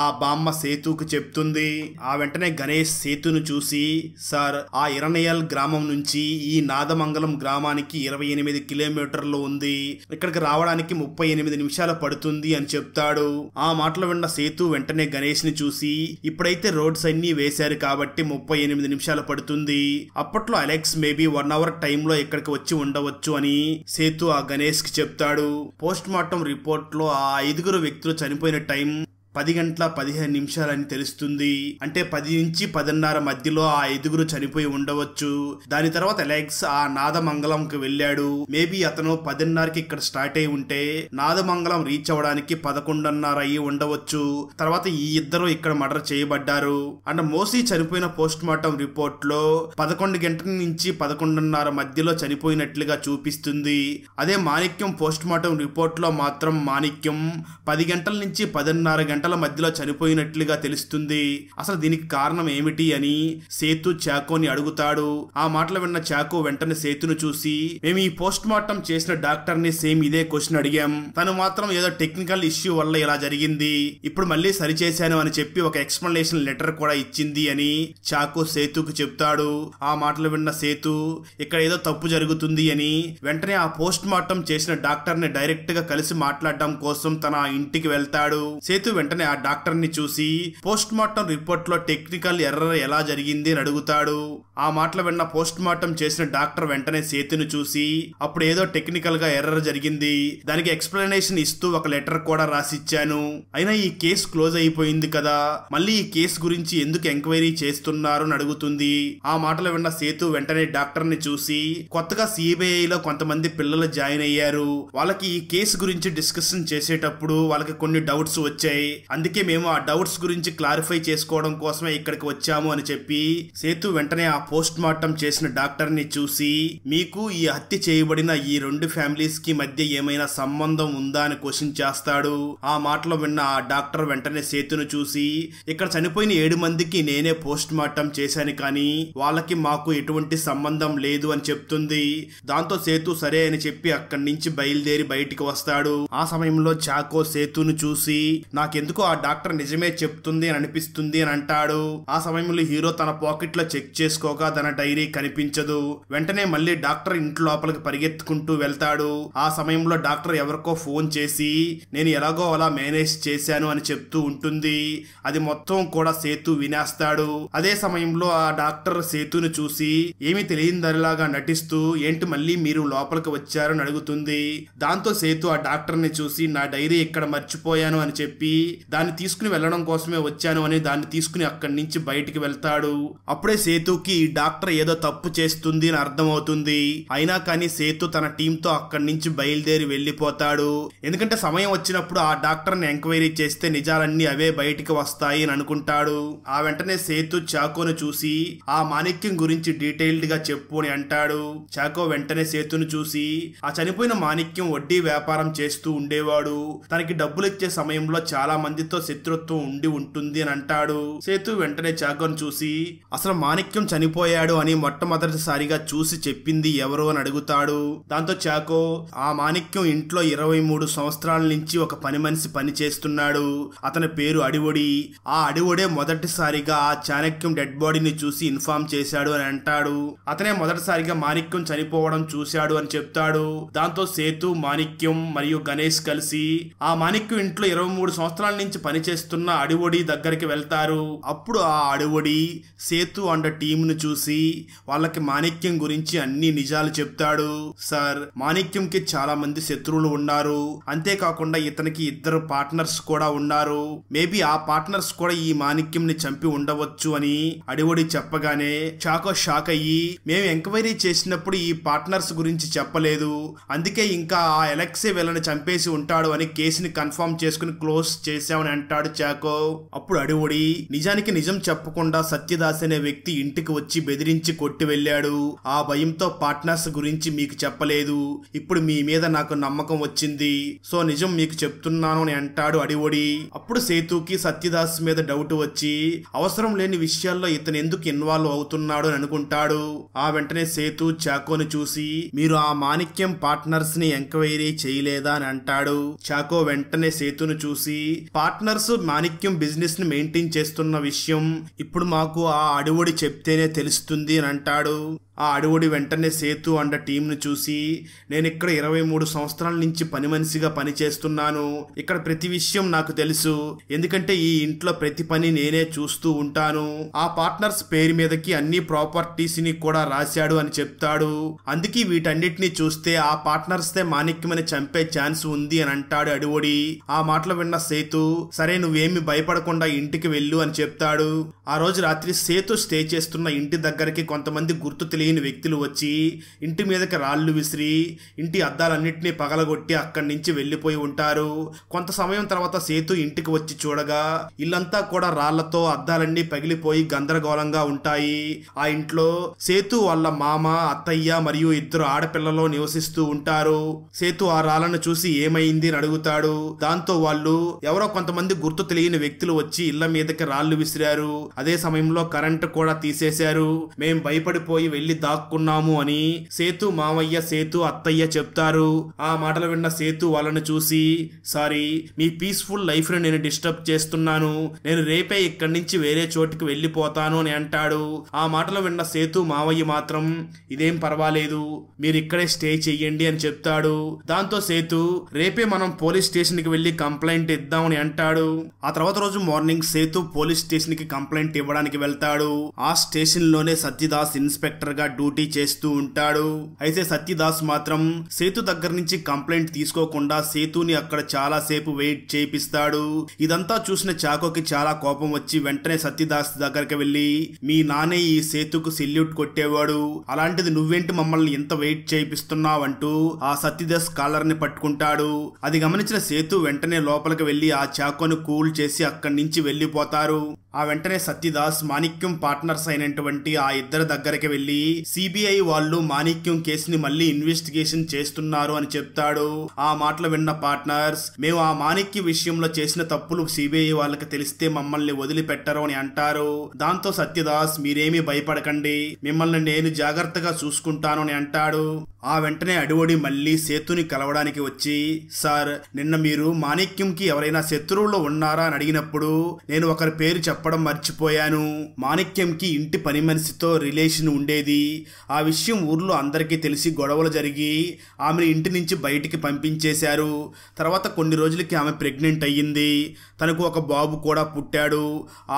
ఆ బామ్మ సేతుకు చెప్తుంది. ఆ వెంటనే గణేష్ సేతును చూసి సార్ ఆ ఇరానియల్ గ్రామం నుంచి ఈ నాదమంగళం గ్రామానికి 28 కిలోమీటర్లు ఉంది, ఇక్కడికి రావడానికి 38 నిమిషాలు పడుతుంది అని చెప్తాడు. ఆ మాటలు విన్న సేతు వెంటనే గణేష్ ని చూసి ఇప్పుడైతే రోడ్స్ అన్ని వేశారు కాబట్టి 38 నిమిషాలు పడుతుంది, అప్పట్లో అలెక్స్ మేబీ 1 అవర్ టైంలో ఇక్కడికి వచ్చి ఉండవచ్చు అని సేతు ఆ గణేష్ కి చెప్తాడు. పోస్ట్ మార్టం రిపోర్ట్ లో ఆ 5 వ్యక్తులు చనిపోయిన టైం 10 గంటల 15 నిమిషాలని తెలుస్తుంది. అంటే 10 నుంచి 10:30 మధ్యలో ఆ 5 చనిపోయి ఉండవచ్చు. దాని తర్వాత అలెక్స్ ఆ నాదమంగళంకి వెళ్ళాడు. మేబీ అతను 10:30కి ఇక్కడ స్టార్ట్ అయి ఉంటే నాదమంగళం రీచ్ అవడానికి 11:30 అయ్యి ఉండవచ్చు. తర్వాత ఈ 2 ఇక్కడ మర్డర్ చేయబడ్డారు. అండ్ మోసీ చనిపోయిన పోస్ట్ మార్టం రిపోర్ట్ లో 11 గంటల నుంచి 11:30 మధ్యలో చనిపోయినట్లుగా చూపిస్తుంది. అదే మాణిక్యం పోస్ట్ మార్టం రిపోర్ట్ లో మాత్రం మాణిక్యం 10 గంటల నుంచి 10:30 గంటల మధ్యలో చనిపోయినట్లుగా తెలుస్తుంది. అసలు దీనికి కారణం ఏమిటి అని సేతు చాకోని అడుగుతాడు. ఆ మాటలు విన్న చాకో వెంటనే సేతును చూసి మేము ఈ పోస్ట్ మార్టం చేసిన డాక్టర్ ని సేమ్ ఇదే క్వశ్చన్ అడిగాం, తను మాత్రం ఏదో టెక్నికల్ ఇష్యూ వల్ల ఇలా జరిగింది, ఇప్పుడు మళ్ళీ సరిచేశాను అని చెప్పి ఒక ఎక్స్ప్లనేషన్ లెటర్ కూడా ఇచ్చింది అని చాకో సేతుకు చెప్తాడు. ఆ మాటలు విన్న సేతు ఇక్కడ ఏదో తప్పు జరుగుతుంది అని వెంటనే ఆ పోస్ట్ మార్టం చేసిన డాక్టర్ ని డైరెక్ట్ గా కలిసి మాట్లాడడం కోసం తన ఇంటికి వెళ్తాడు. సేతు వెంటనే వెంటనే ఆ డాక్టర్ ని చూసి పోస్ట్ మార్టం రిపోర్ట్ లో టెక్నికల్ ఎర్రర్ ఎలా జరిగింది అని అడుగుతాడు. ఆ మాటలు విన్న పోస్ట్ మార్టం చేసిన డాక్టర్ వెంటనే సేతును చూసి అప్పుడు ఏదో టెక్నికల్ గా ఎర్రర్ జరిగింది, దానికి ఎక్స్ప్లెనేషన్ ఇస్తూ ఒక లెటర్ కూడా రాసిచ్చాను, అయినా ఈ కేసు క్లోజ్ అయిపోయింది కదా, మళ్ళీ ఈ కేసు గురించి ఎందుకు ఎంక్వైరీ చేస్తున్నారు అని అడుగుతుంది. ఆ మాటలు విన్న సేతు వెంటనే డాక్టర్ ని చూసి కొత్తగా సిబిఐలో కొంతమంది పిల్లలు జాయిన్ అయ్యారు, వాళ్ళకి ఈ కేసు గురించి డిస్కషన్ చేసేటప్పుడు వాళ్ళకి కొన్ని డౌట్స్ వచ్చాయి, అందుకే మేము ఆ డౌట్స్ గురించి క్లారిఫై చేసుకోవడం కోసమే ఇక్కడికి వచ్చాము అని చెప్పి సేతు వెంటనే ఆ పోస్ట్ మార్టం చేసిన డాక్టర్ ని చూసి మీకు ఈ హత్య చేయబడిన ఈ రెండు ఫ్యామిలీస్ కి మధ్య ఏమైనా సంబంధం ఉందా అని క్వశ్చన్ చేస్తాడు. ఆ మాటలో విన్న ఆ డాక్టర్ వెంటనే సేతును చూసి ఇక్కడ చనిపోయిన 7 మందికి నేనే పోస్ట్ మార్టం చేశాను కానీ వాళ్ళకి మాకు ఎటువంటి సంబంధం లేదు అని చెప్తుంది. దాంతో సేతు సరే అని చెప్పి అక్కడి నుంచి బయలుదేరి బయటికి వస్తాడు. ఆ సమయంలో చాకో సేతును చూసి నాకెందుకో ఆ డాక్టర్ నిజమే చెప్తుంది అని అనిపిస్తుంది అని అంటాడు. ఆ సమయంలో హీరో తన పాకెట్ లో చెక్ చేసుకోగా తన డైరీ కనిపించదు. వెంటనే మళ్ళీ డాక్టర్ ఇంటి లోపలికి పరిగెత్తుకుంటూ వెళ్తాడు. ఆ సమయంలో డాక్టర్ ఎవరికో ఫోన్ చేసి నేను ఎలాగో అలా మేనేజ్ చేశాను అని చెప్తూ ఉంటుంది. అది మొత్తం కూడా సేతు వినేస్తాడు. అదే సమయంలో ఆ డాక్టర్ సేతును చూసి ఏమీ తెలియనిలాగా నటిస్తూ ఏంటి మళ్ళీ మీరు లోపలికి వచ్చారని అడుగుతుంది. దాంతో సేతు ఆ డాక్టర్ ని చూసి నా డైరీ ఇక్కడ మర్చిపోయాను అని చెప్పి దాన్ని తీసుకుని వెళ్ళడం కోసమే వచ్చాను అని దాన్ని తీసుకుని అక్కడి నుంచి బయటికి వెళ్తాడు. అప్పుడే సేతుకి ఈ డాక్టర్ ఏదో తప్పు చేస్తుంది అని అర్థమవుతుంది. అయినా కానీ సేతు తన టీంతో అక్కడి నుంచి బయలుదేరి వెళ్లిపోతాడు. ఎందుకంటే సమయం వచ్చినప్పుడు ఆ డాక్టర్ ని ఎంక్వైరీ చేస్తే నిజాలన్నీ అవే బయటికి వస్తాయి అని అనుకుంటాడు. ఆ వెంటనే సేతు చాకోను చూసి ఆ మాణిక్యం గురించి డీటెయిల్డ్ గా చెప్పు అని అంటాడు. చాకో వెంటనే సేతును చూసి ఆ చనిపోయిన మాణిక్యం వడ్డీ వ్యాపారం చేస్తూ ఉండేవాడు, తనకి డబ్బులు ఇచ్చే సమయంలో చాలా మందితో శత్రుత్వం ఉండి ఉంటుంది అని అంటాడు. సేతు వెంటనే చాకోను చూసి అసలు మాణిక్యం చనిపోయాడు అని మొట్టమొదటిసారిగా చూసి చెప్పింది ఎవరు అని అడుగుతాడు. దాంతో చాకో ఆ మాణిక్యం ఇంట్లో 23 సంవత్సరాల నుంచి ఒక పని మనిషి పని చేస్తున్నాడు, అతని పేరు అడివొడి, ఆ అడివొడే మొదటిసారిగా ఆ చాణక్యం డెడ్ బాడీని చూసి ఇన్ఫార్మ్ చేశాడు అని అంటాడు. అతనే మొదటిసారిగా మాణిక్యం చనిపోవడం చూశాడు అని చెప్తాడు. దాంతో సేతు మాణిక్యం మరియు గణేష్ కలిసి ఆ మాణిక్యం ఇంట్లో 23 సంవత్సరాల నుంచి పనిచేస్తున్న అడివొడి దగ్గరికి వెళ్తారు. అప్పుడు ఆ అడివొడి సేతు అండ్ టీమ్ ను చూసి వాళ్ళకి మాణిక్యం గురించి అన్ని నిజాలు చెప్తాడు. సార్, మాణిక్యంకి చాలా మంది శత్రువులు ఉన్నారు, అంతేకాకుండా ఇతనికి 2 పార్ట్నర్స్ కూడా ఉన్నారు, మేబీ ఆ పార్ట్నర్స్ కూడా ఈ మాణిక్యం ని చంపి ఉండవచ్చు అని అడివొడి చెప్పగానే చాకో షాక్ అయ్యి మేము ఎంక్వైరీ చేసినప్పుడు ఈ పార్ట్నర్స్ గురించి చెప్పలేదు, అందుకే ఇంకా ఆ ఎలెక్సే వీళ్ళని చంపేసి ఉంటాడు అని కేసుని కన్ఫర్మ్ చేసుకుని క్లోజ్ చేశామని అంటాడు చాకో. అప్పుడు అడివొడి నిజానికి నిజం చెప్పకుండా సత్యదాస్ అనే వ్యక్తి ఇంటికి వచ్చి బెదిరించి కొట్టి వెళ్ళాడు, ఆ భయంతో పార్ట్నర్స్ గురించి మీకు చెప్పలేదు, ఇప్పుడు మీ మీద నాకు నమ్మకం వచ్చింది, సో నిజం మీకు చెప్తున్నాను అని అంటాడు అడివొడి. అప్పుడు సేతుకి సత్యదాస్ మీద డౌట్ వచ్చి అవసరం లేని విషయాల్లో ఇతను ఎందుకు ఇన్వాల్వ్ అవుతున్నాడు అని అనుకుంటాడు. ఆ వెంటనే సేతు చాకోని చూసి మీరు ఆ మాణిక్యం పార్ట్నర్స్ ని ఎంక్వైరీ చేయలేదా అని అంటాడు. చాకో వెంటనే సేతును చూసి పార్ట్నర్స్ మాణిక్యం బిజినెస్ ని మెయింటైన్ చేస్తున్న విషయం ఇప్పుడు మాకు ఆ అడివొడి చెప్తేనే తెలుస్తుంది అని అంటాడు. ఆ అడివొడి వెంటనే సేతు అండ్ టీమ్ ను చూసి నేను ఇక్కడ 23 సంవత్సరాల నుంచి పని మనిషిగా పని చేస్తున్నాను, ఇక్కడ ప్రతి విషయం నాకు తెలుసు, ఎందుకంటే ఈ ఇంట్లో ప్రతి పని నేనే చూస్తూ ఉంటాను, ఆ పార్ట్నర్స్ పేరు మీదకి అన్ని ప్రాపర్టీస్ ని కూడా రాశాడు అని చెప్తాడు, అందుకే వీటన్నిటిని చూస్తే ఆ పార్ట్నర్స్ తే మాణిక్యమని చంపే ఛాన్స్ ఉంది అని అంటాడు అడివొడి. ఆ మాటలు విన్న సేతు సరే నువ్వేమి భయపడకుండా ఇంటికి వెళ్ళు అని చెప్తాడు. ఆ రోజు రాత్రి సేతు స్టే చేస్తున్న ఇంటి దగ్గరికి కొంతమంది గుర్తు తెలియని వ్యక్తులు వచ్చి ఇంటి మీదకి రాళ్లు విసిరి ఇంటి అద్దాలన్నింటినీ పగలగొట్టి అక్కడి నుంచి వెళ్లిపోయి ఉంటారు. కొంత సమయం తర్వాత సేతు ఇంటికి వచ్చి చూడగా ఇల్లంతా కూడా రాళ్లతో అద్దాలన్నీ పగిలిపోయి గందరగోళంగా ఉంటాయి. ఆ ఇంట్లో సేతు వాళ్ళ మామ, అత్తయ్య మరియు 2 ఆడపిల్లలు నివసిస్తూ ఉంటారు. సేతు ఆ రాళ్లను చూసి ఏమైంది అని అడుగుతాడు. దాంతో వాళ్ళు ఎవరో కొంతమంది గుర్తు తెలియని వ్యక్తులు వచ్చి ఇళ్ల మీదకి రాళ్లు విసిరారు, అదే సమయంలో కరెంటు కూడా తీసేశారు, మేం భయపడిపోయి వెళ్లి వెళ్లి దాక్కున్నాము అని సేతు మామయ్య, సేతు అత్తయ్య చెప్తారు. ఆ మాటలు విన్న సేతు వాళ్ళని చూసి, సారీ, మీ పీస్ఫుల్ లైఫ్ ని నేను డిస్టర్బ్ చేస్తున్నాను, నేను రేపే ఇక్కడి నుంచి వేరే చోటికి వెళ్ళిపోతాను అని అంటాడు. ఆ మాటలు విన్న సేతు మావయ్య మాత్రం, ఇదేం పర్వాలేదు, మీరు ఇక్కడే స్టే చెయ్యండి అని చెప్తాడు. దాంతో సేతు, రేపే మనం పోలీస్ స్టేషన్ కి వెళ్లి కంప్లైంట్ ఇద్దామని అంటాడు. ఆ తర్వాత రోజు మార్నింగ్ సేతు పోలీస్ స్టేషన్ కి కంప్లైంట్ ఇవ్వడానికి వెళ్తాడు. ఆ స్టేషన్ లోనే సత్యదాస్ ఇన్స్పెక్టర్ గా డ్యూటీ చేస్తూ ఉంటాడు. అయితే సత్యదాస్ మాత్రం సేతు దగ్గర నుంచి కంప్లైంట్ తీసుకోకుండా సేతుని అక్కడ చాలా సేపు వెయిట్ చేపిస్తాడు. ఇదంతా చూసిన చాకోకి చాలా కోపం వచ్చి వెంటనే సత్యదాస్ దగ్గరికి వెళ్లి, మీ నానే ఈ సేతుకు సెల్యూట్ కొట్టేవాడు, అలాంటిది నువ్వేంటి మమ్మల్ని ఇంత వెయిట్ చేపిస్తున్నావంటూ ఆ సత్యదాస్ కాలర్ ని పట్టుకుంటాడు. అది గమనించిన సేతు వెంటనే లోపలికి వెళ్లి ఆ చాకోని కూల్ చేసి అక్కడి నుంచి వెళ్లిపోతారు. ఆ వెంటనే సత్యదాస్ మాణిక్యం పార్ట్నర్స్ అయినటువంటి ఆ ఇద్దరి దగ్గరికి వెళ్లి, సిబిఐ వాళ్ళు మాణిక్యం కేసుని మళ్ళీ ఇన్వెస్టిగేషన్ చేస్తున్నారు అని చెప్తాడు. ఆ మాటలు విన్న పార్ట్నర్స్, మేము ఆ మాణిక్య విషయంలో చేసిన తప్పులు సిబిఐ వాళ్ళకి తెలిస్తే మమ్మల్ని వదిలిపెట్టరు అని అంటారు. దాంతో సత్యదాస్, మీరేమీ భయపడకండి, మిమ్మల్ని నేను జాగ్రత్తగా చూసుకుంటాను అని అంటాడు. ఆ వెంటనే అడివడి మళ్ళీ సేతుని కలవడానికి వచ్చి, సార్, నిన్న మీరు మాణిక్యంకి ఎవరైనా శత్రువులు ఉన్నారా అని అడిగినప్పుడు నేను ఒకరి పేరు చెప్పడం మర్చిపోయాను. మాణిక్యంకి ఇంటి పని మనిషితో రిలేషన్ ఉండేది. ఆ విషయం ఊర్లో అందరికీ తెలిసి గొడవలు జరిగి ఆమెను ఇంటి నుంచి బయటికి పంపించేశారు. తర్వాత కొన్ని రోజులకి ఆమె ప్రెగ్నెంట్ అయ్యింది. తనకు ఒక బాబు కూడా పుట్టాడు.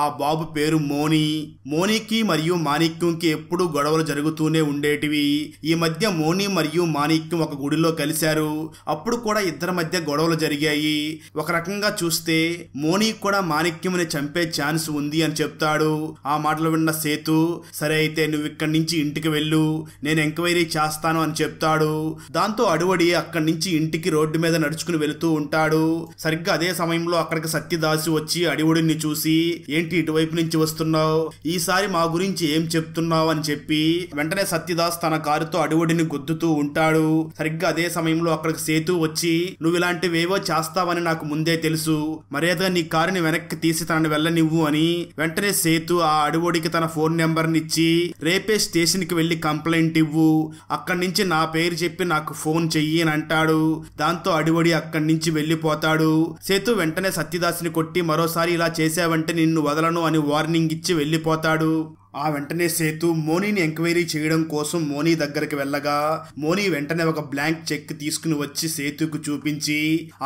ఆ బాబు పేరు మోని. మోనీకి మరియు మాణిక్యంకి ఎప్పుడూ గొడవలు జరుగుతూనే ఉండేటివి. ఈ మధ్య మోని మరియు మాణిక్యం ఒక గుడిలో కలిశారు. అప్పుడు కూడా ఇద్దరి మధ్య గొడవలు జరిగాయి. ఒక రకంగా చూస్తే మోని కూడా మాణిక్యంని చంపే ఛాన్స్ ఉంది అని చెప్తాడు. ఆ మాటలు విన్న సేతు, సరే అయితే నువ్వు ఇక్కడి నుంచి ఇంటికి వెళ్ళు, నేను ఎంక్వైరీ చేస్తాను అని చెప్తాడు. దాంతో అడివడి అక్కడి నుంచి ఇంటికి రోడ్డు మీద నడుచుకుని వెళుతూ ఉంటాడు. సరిగ్గా అదే సమయంలో అక్కడికి సత్యదాసు వచ్చి అడివడిని చూసి, ఏంటి ఇటువైపు నుంచి వస్తున్నావు, ఈసారి మా గురించి ఏం చెప్తున్నావు అని చెప్పి వెంటనే సత్యదాస్ తన కారుతో అడివడిని గుద్దుతూ ఉంటాడు. సరిగ్గా అదే సమయంలో అక్కడికి సేతు వచ్చి, నువ్వు ఇలాంటివేవో చేస్తావని నాకు ముందే తెలుసు, మర్యాదగా నీ కారుని వెనక్కి తీసి తనని వెళ్ళనివ్వు అని వెంటనే సేతు ఆ అడివడికి తన ఫోన్ నెంబర్ నిచ్చి, రేపే స్టేషన్ కి వెళ్లి కంప్లైంట్ ఇవ్వు, అక్కడి నుంచి నా పేరు చెప్పి నాకు ఫోన్ చెయ్యి అని అంటాడు. దాంతో అడివడి అక్కడి నుంచి వెళ్లిపోతాడు. సేతు వెంటనే సత్యదాస్ని కొట్టి, మరోసారి ఇలా చేశావంటే నిన్ను వదలను అని వార్నింగ్ ఇచ్చి వెళ్లిపోతాడు. ఆ వెంటనే సేతు మోనీని ఎంక్వైరీ చేయడం కోసం మోనీ దగ్గరికి వెళ్ళగా మోనీ వెంటనే ఒక బ్లాంక్ చెక్ తీసుకుని వచ్చి సేతుకు చూపించి,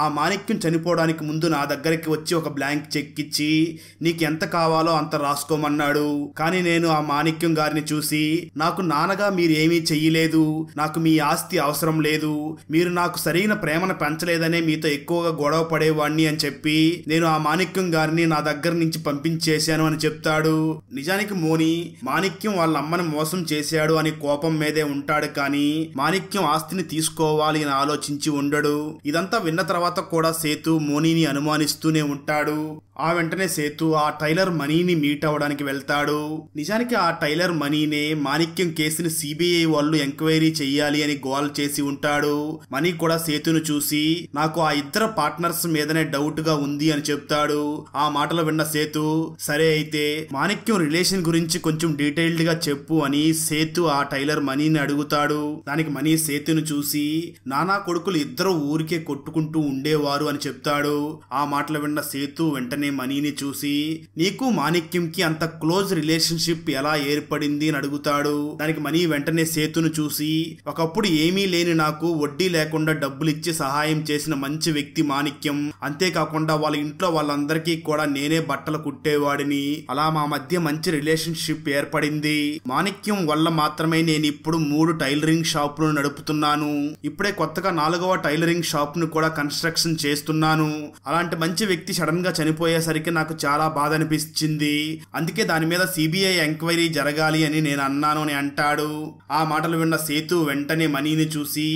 ఆ మాణిక్యం చనిపోవడానికి ముందు నా దగ్గరికి వచ్చి ఒక బ్లాంక్ చెక్ ఇచ్చి నీకు ఎంత కావాలో అంత రాసుకోమన్నాడు. కానీ నేను ఆ మాణిక్యం గారిని చూసి, నాకు నాన్నగా మీరు ఏమీ చెయ్యలేదు, నాకు మీ ఆస్తి అవసరం లేదు, మీరు నాకు సరైన ప్రేమను పెంచలేదనే మీతో ఎక్కువగా గొడవ పడేవాణ్ణి అని చెప్పి నేను ఆ మాణిక్యం గారిని నా దగ్గర నుంచి పంపించేశాను అని చెప్తాడు. నిజానికి మోనీ మాణిక్యం వాళ్ళ అమ్మని మోసం చేశాడు అని కోపం మీదే ఉంటాడు, కానీ మాణిక్యం ఆస్తిని తీసుకోవాలి అని ఆలోచించి ఉండడు. ఇదంతా విన్న తర్వాత కూడా సేతు మోనీని అనుమానిస్తూనే ఉంటాడు. ఆ వెంటనే సేతు ఆ టైలర్ మనీని మీట్ అవ్వడానికి వెళ్తాడు. నిజానికి ఆ టైలర్ మనీనే మాణిక్యం కేసుని సిబిఐ వాళ్ళు ఎంక్వైరీ చెయ్యాలి అని గోల్ చేసి ఉంటాడు. మనీ కూడా సేతును చూసి, నాకు ఆ ఇద్దరు పార్ట్నర్స్ మీదనే డౌట్ గా ఉంది అని చెప్తాడు. ఆ మాటలు విన్న సేతు, సరే అయితే మాణిక్యం రిలేషన్ గురించి కొంచెం డీటెయిల్డ్ గా చెప్పు అని సేతు ఆ టైలర్ మనీని అడుగుతాడు. దానికి మనీ సేతును చూసి, నానా కొడుకులు ఇద్దరు ఊరికే కొట్టుకుంటూ ఉండేవారు అని చెప్తాడు. ఆ మాటలు విన్న సేతు వెంటనే మనీని చూసి, నీకు మాణిక్యంకి అంత క్లోజ్ రిలేషన్షిప్ ఎలా ఏర్పడింది అని అడుగుతాడు. దానికి మనీ వెంటనే సేతును చూసి, ఒకప్పుడు ఏమీ లేని నాకు వడ్డీ లేకుండా డబ్బులు ఇచ్చి సహాయం చేసిన మంచి వ్యక్తి మాణిక్యం, అంతేకాకుండా వాళ్ళ ఇంట్లో వాళ్ళందరికీ కూడా నేనే బట్టలు కుట్టేవాడిని, అలా మా మధ్య మంచి రిలేషన్షిప్ ఏర్పడింది. మాణిక్యం వల్ల మాత్రమే నేను ఇప్పుడు 3 టైలరింగ్ షాపులను నడుపుతున్నాను, ఇప్పుడే కొత్తగా 4వ టైలరింగ్ షాప్ ను కూడా కన్స్ట్రక్షన్ చేస్తున్నాను. అలాంటి మంచి వ్యక్తి సడన్ గా చనిపోయేసరికి నాకు చాలా బాధ అనిపించింది, అందుకే దాని మీద సిబిఐ ఎంక్వైరీ జరగాలి అని నేను అన్నాను అని అంటాడు. ఆ మాటలు విన్న సేతు వెంటనే మనీని చూసి,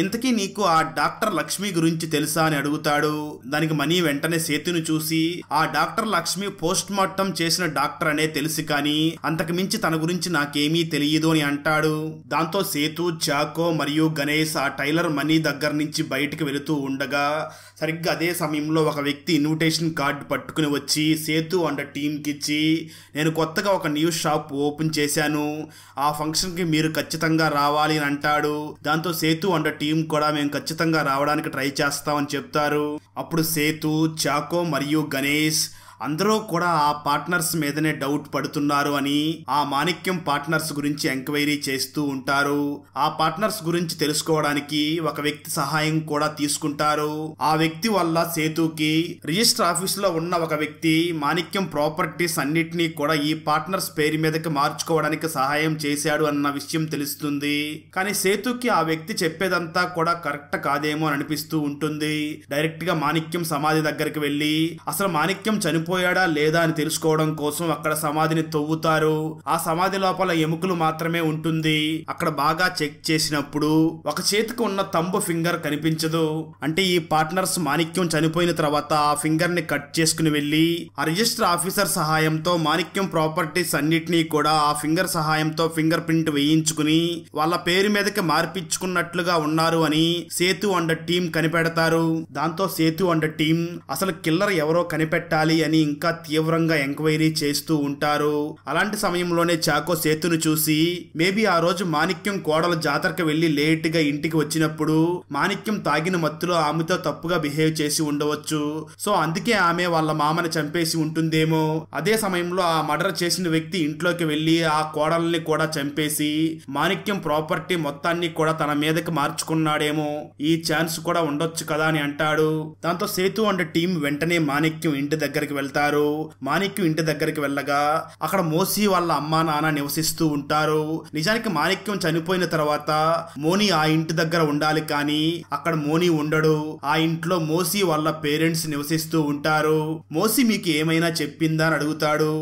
ఇంతకీ నీకు ఆ డాక్టర్ లక్ష్మి గురించి తెలుసా అని అడుగుతాడు. దానికి మనీ వెంటనే సేతును చూసి, ఆ డాక్టర్ లక్ష్మి పోస్ట్ మార్టం చేసిన డాక్టర్ అనే తెలుసు, కానీ అంతకు మించి తన గురించి నాకేమీ తెలియదు అని అంటాడు. దాంతో సేతు, చాకో మరియు గణేష్ ఆ టైలర్ మనీ దగ్గర నుంచి బయటికి వెళుతూ ఉండగా సరిగ్గా అదే సమయంలో ఒక వ్యక్తి ఇన్విటేషన్ కార్డు పట్టుకుని వచ్చి సేతు అండ్ టీంకి ఇచ్చి, నేను కొత్తగా ఒక న్యూస్ షాప్ ఓపెన్ చేశాను, ఆ ఫంక్షన్కి మీరు ఖచ్చితంగా రావాలి అని అంటాడు. దాంతో సేతు అండ్ టీం కూడా మేము ఖచ్చితంగా రావడానికి ట్రై చేస్తామని చెప్తారు. అప్పుడు సేతు, చాకో మరియు గణేష్ అందరూ కూడా ఆ పార్ట్నర్స్ మీదనే డౌట్ పడుతున్నారు అని ఆ మాణిక్యం పార్ట్నర్స్ గురించి ఎంక్వైరీ చేస్తూ ఉంటారు. ఆ పార్ట్నర్స్ గురించి తెలుసుకోవడానికి ఒక వ్యక్తి సహాయం కూడా తీసుకుంటారు. ఆ వ్యక్తి వల్ల సేతుకి రిజిస్టర్ ఆఫీస్ లో ఉన్న ఒక వ్యక్తి మాణిక్యం ప్రాపర్టీస్ అన్నిటినీ కూడా ఈ పార్ట్నర్స్ పేరు మీదకి మార్చుకోవడానికి సహాయం చేశాడు అన్న విషయం తెలుస్తుంది. కానీ సేతుకి ఆ వ్యక్తి చెప్పేదంతా కూడా కరెక్ట్ కాదేమో అని అనిపిస్తూ ఉంటుంది. డైరెక్ట్ గా మాణిక్యం సమాధి దగ్గరికి వెళ్లి అసలు మాణిక్యం పోయాడా లేదా అని తెలుసుకోవడం కోసం అక్కడ సమాధిని తవ్వుతారు. ఆ సమాధి లోపల ఎముకలు మాత్రమే ఉంటుంది. అక్కడ బాగా చెక్ చేసినప్పుడు ఒక చేతికి ఉన్న తంబు ఫింగర్ కనిపించదు. అంటే ఈ పార్ట్నర్స్ మాణిక్యం చనిపోయిన తర్వాత ఆ ఫింగర్ ని కట్ చేసుకుని వెళ్లి ఆ రిజిస్టర్ ఆఫీసర్ సహాయంతో మాణిక్యం ప్రాపర్టీస్ అన్నిటినీ కూడా ఆ ఫింగర్ సహాయంతో ఫింగర్ ప్రింట్ వేయించుకుని వాళ్ళ పేరు మీదకి మార్పించుకున్నట్లుగా ఉన్నారు అని సేతు అండ్ టీం కనిపెడతారు. దాంతో సేతు అండ్ టీం అసలు కిల్లర్ ఎవరో కనిపెట్టాలి అని ఇంకా తీవ్రంగా ఎంక్వైరీ చేస్తూ ఉంటారు. అలాంటి సమయంలోనే చాకో సేతును చూసి మేబీ ఆ రోజు మాణిక్యం కోడల జాతరకు వెళ్లి లేట్ గా ఇంటికి వచ్చినప్పుడు మాణిక్యం తాగిన మత్తులో ఆమెతో తప్పుగా బిహేవ్ చేసి ఉండవచ్చు, సో అందుకే ఆమె వాళ్ళ మామని చంపేసి ఉంటుందేమో. అదే సమయంలో ఆ మర్డర్ చేసిన వ్యక్తి ఇంట్లోకి వెళ్లి ఆ కోడల్ని కూడా చంపేసి మాణిక్యం ప్రాపర్టీ మొత్తాన్ని కూడా తన మీదకి మార్చుకున్నాడేమో, ఈ ఛాన్స్ కూడా ఉండొచ్చు కదా అని అంటాడు. దాంతో సేతు అండ్ టీం వెంటనే మాణిక్యం ఇంటి దగ్గరికి వెళ్తారు. మాణిక్యం ఇంటి దగ్గరికి వెళ్ళగా అక్కడ మోసీ వాళ్ళ అమ్మా నాన్న నివసిస్తూ ఉంటారు. నిజానికి మాణిక్యం చనిపోయిన తర్వాత మోని ఆ ఇంటి దగ్గర ఉండాలి, కానీ అక్కడ మోని ఉండడు. ఆ ఇంట్లో మోసీ వాళ్ళ పేరెంట్స్ నివసిస్తూ ఉంటారు. మోసీ మీకు ఏమైనా చెప్పిందా అని అడుగుతాడు.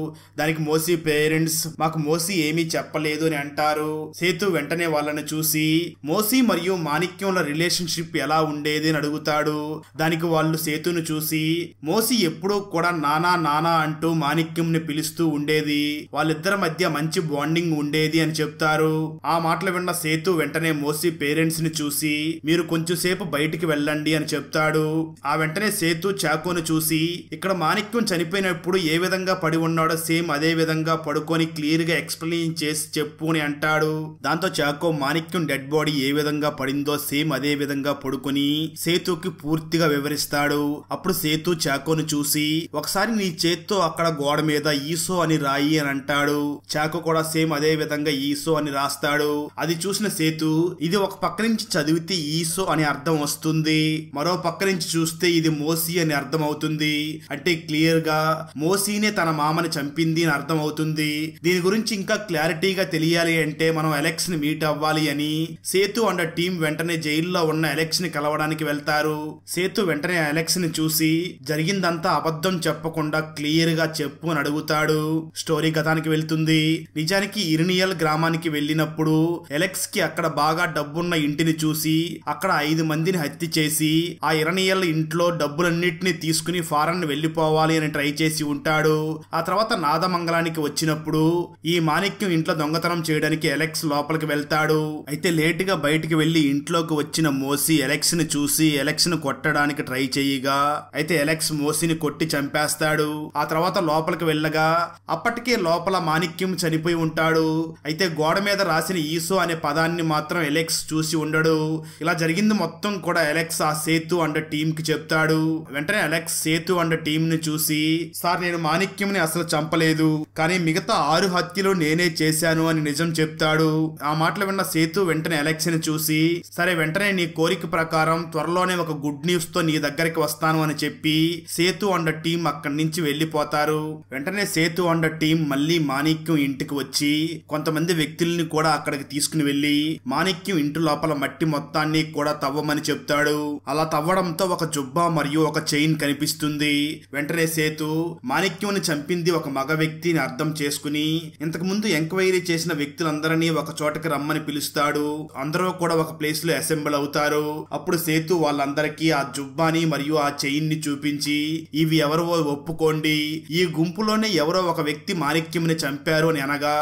దానికి మోసీ పేరెంట్స్ మాకు మోసీ ఏమీ చెప్పలేదు అని అంటారు. సేతు వెంటనే వాళ్ళని చూసి మోసీ మరియు మాణిక్యంల రిలేషన్షిప్ ఎలా ఉండేది అని అడుగుతాడు. దానికి వాళ్ళు సేతును చూసి మోసీ ఎప్పుడూ కూడా నానా నానా అంటూ మాణిక్యం ని పిలుస్తూ ఉండేది, వాళ్ళిద్దరి మధ్య మంచి బాండింగ్ ఉండేది అని చెప్తారు. ఆ మాటలు విన్న సేతు వెంటనే మోసీ పేరెంట్స్ ని చూసి మీరు కొంచెం సేపు బయటికి వెళ్ళండి అని చెప్తాడు. ఆ వెంటనే సేతు చాకోను చూసి ఇక్కడ మాణిక్యం చనిపోయినప్పుడు ఏ విధంగా పడి ఉన్నాడో సేమ్ అదే విధంగా పడుకొని క్లియర్ గా ఎక్స్ప్లెయిన్ చేసి చెప్పు అని అంటాడు. దాంతో చాకో మాణిక్యం డెడ్ బాడీ ఏ విధంగా పడిందో సేమ్ అదే విధంగా పడుకొని సేతుకి పూర్తిగా వివరిస్తాడు. అప్పుడు సేతు చాకోను చూసి ఒకసారి నీ చేత్తో అక్కడ గోడ మీద ఈసో అని రాయి అని అంటాడు. చాకో కూడా సేమ్ అదే విధంగా ఈసో అని రాస్తాడు. అది చూసిన సేతు ఇది ఒక పక్క నుంచి చదివితే ఈసో అని అర్థం వస్తుంది, మరో పక్క నుంచి చూస్తే ఇది మోసీ అని అర్థం అవుతుంది. అంటే క్లియర్ గా మోసీనే తన మామని చంపింది అని అర్థం అవుతుంది. దీని గురించి ఇంకా క్లారిటీగా తెలియాలి అంటే మనం అలెక్స్ ని మీట్ అవ్వాలి అని సేతు అండ్ టీం వెంటనే జైల్లో ఉన్న అలెక్స్ ని కలవడానికి వెళ్తారు. సేతు వెంటనే అలెక్స్ ని చూసి జరిగిందంతా అబద్ధం చెప్పకుండా క్లియర్ గా చెప్పు అని అడుగుతాడు. స్టోరీ కథానికి వెళ్తుంది. నిజానికి ఇరినియల్ గ్రామానికి వెళ్ళినప్పుడు ఎలెక్స్ కి అక్కడ బాగా డబ్బున్న ఇంటిని చూసి అక్కడ 5 మందిని హత్య చేసి ఆ ఇరినియల్ ఇంట్లో డబ్బులన్నిటిని తీసుకుని ఫారెన్ వెళ్లిపోవాలి అని ట్రై చేసి ఉంటాడు. ఆ తర్వాత నాదమంగళానికి వచ్చినప్పుడు ఈ మాణిక్యం ఇంట్లో దొంగతనం చేయడానికి ఎలెక్స్ లోపలికి వెళ్తాడు. అయితే లేట్ గా బయటికి వెళ్లి ఇంట్లోకి వచ్చిన మోసీ ఎలెక్స్ ని చూసి ఎలెక్స్ ని కొట్టడానికి ట్రై చేయగా అయితే ఎలెక్స్ మోసీని కొట్టి చంపేస్తాడు. ఆ తర్వాత లోపలికి వెళ్ళగా అప్పటికే లోపల మాణిక్యం చనిపోయి ఉంటాడు. అయితే గోడ మీద రాసిన ఈసో అనే పదాన్ని మాత్రం ఎలెక్స్ చూసి ఉండడు. ఇలా జరిగింది మొత్తం కూడా ఎలెక్స్ ఆ సేతు అండ్ టీం కి చెప్తాడు. వెంటనే ఎలెక్స్ సేతు అండ్ టీం ని చూసి సార్ నేను మాణిక్యం ని అసలు చంపలేదు, కానీ మిగతా 6 హత్యలు నేనే చేశాను అని నిజం చెప్తాడు. ఆ మాటలు విన్న సేతు వెంటనే ఎలెక్స్ ని చూసి సరే వెంటనే నీ కోరిక ప్రకారం త్వరలోనే ఒక గుడ్ న్యూస్ తో నీ దగ్గరికి వస్తాను అని చెప్పి సేతు అండ్ టీం అక్కడి నుంచి వెళ్లిపోతారు. వెంటనే సేతు అండ్ టీం మళ్ళీ మాణిక్యం ఇంటికి వచ్చి కొంతమంది వ్యక్తుల్ని కూడా అక్కడికి తీసుకుని వెళ్లి మాణిక్యం ఇంటి లోపల మట్టి మొత్తాన్ని కూడా తవ్వమని చెప్తాడు. అలా తవ్వడంతో ఒక జుబ్బా మరియు ఒక చైన్ కనిపిస్తుంది. వెంటనే సేతు మాణిక్యం చంపింది ఒక మగ వ్యక్తిని అర్థం చేసుకుని ఇంతకు ముందు ఎంక్వైరీ చేసిన వ్యక్తులందరినీ ఒక చోటకి రమ్మని పిలుస్తాడు. అందరూ కూడా ఒక ప్లేస్ లో అసెంబుల్ అవుతారు. అప్పుడు సేతు వాళ్ళందరికీ ఆ జుబ్బాని మరియు ఆ చైన్ ని చూపించి ఇవి ఎవరో ఒప్పుకోండి, ఈ గుంపులోనే ఎవరో ఒక వ్యక్తి మాణిక్యంని చంపారు అని అనగా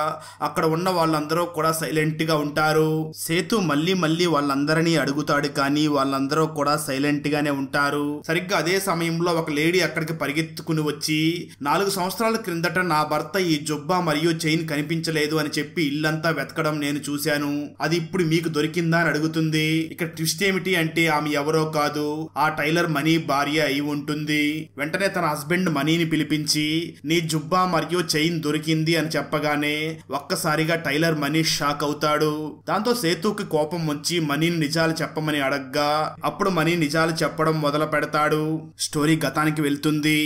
అక్కడ ఉన్న వాళ్ళందరూ కూడా సైలెంట్ గా ఉంటారు. సేతు మళ్ళీ వాళ్ళందరినీ అడుగుతాడు, కానీ వాళ్ళందరూ కూడా సైలెంట్ గానే ఉంటారు. సరిగ్గా అదే సమయంలో ఒక లేడీ అక్కడికి పరిగెత్తుకుని వచ్చి 4 సంవత్సరాల క్రిందట నా భర్త ఈ జుబ్బా మరియు చైన్ కనిపించలేదు అని చెప్పి ఇల్లంతా వెతకడం నేను చూశాను, అది ఇప్పుడు మీకు దొరికిందా అని అడుగుతుంది. ఇక్కడ ట్విస్ట్ ఏమిటి అంటే ఆమె ఎవరో కాదు, ఆ టైలర్ మనీ భార్య అయి ఉంటుంది. వెంటనే తన హస్బెండ్ మనీని పిలిపించి నీ జుబ్బా మరియు చైన్ దొరికింది అని చెప్పగానే ఒక్కసారిగా టైలర్ మనీ షాక్ అవుతాడు. దాంతో సేతుకి కోపం వచ్చి మనీని నిజాలు చెప్పమని అడగ్గా అప్పుడు మనీ నిజాలు చెప్పడం మొదలు పెడతాడు. స్టోరీ గతానికి వెళ్తుంది.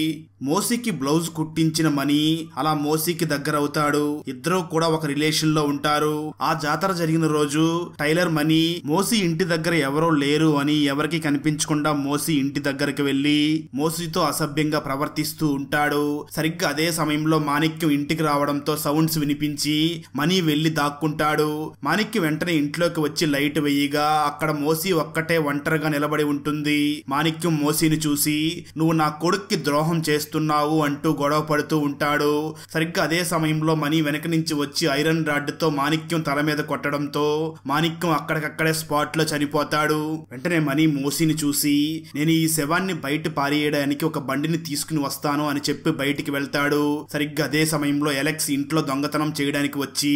మోసీకి బ్లౌజ్ కుట్టించిన మనీ అలా మోసీకి దగ్గర అవుతాడు. ఇద్దరు కూడా ఒక రిలేషన్ లో ఉంటారు. ఆ జాతర జరిగిన రోజు టైలర్ మనీ మోసీ ఇంటి దగ్గర ఎవరో లేరు అని ఎవరికి కనిపించకుండా మోసీ ఇంటి దగ్గరికి వెళ్లి మోసీతో అసభ్యంగా ప్రవర్తిస్తూ ఉంటాడు. సరిగ్గా అదే సమయంలో మాణిక్యం ఇంటికి రావడంతో సౌండ్స్ వినిపించి మనీ వెళ్లి దాక్కుంటాడు. మాణిక్యం వెంటనే ఇంట్లోకి వచ్చి లైట్ వెయ్యిగా అక్కడ మోసీ ఒక్కటే ఒంటరిగా నిలబడి ఉంటుంది. మాణిక్యం మోసీని చూసి నువ్వు నా కొడుక్కి ద్రోహం చేస్తున్నావు అంటూ గొడవ పడుతూ ఉంటాడు. సరిగ్గా అదే సమయంలో మనీ వెనక నుంచి వచ్చి ఐరన్ రాడ్ తో మాణిక్యం తల మీద కొట్టడంతో మాణిక్యం అక్కడికక్కడే స్పాట్ లో చనిపోతాడు. వెంటనే మనీ మోసీని చూసి నేను ఈ శవాన్ని బయట పారేయడానికి ఒక బండిని తీసుకుని వస్తాను అని చెప్పి బయటికి వెళ్తాడు. సరిగ్గా అదే సమయంలో ఎలెక్స్ ఇంట్లో దొంగతనం చేయడానికి వచ్చి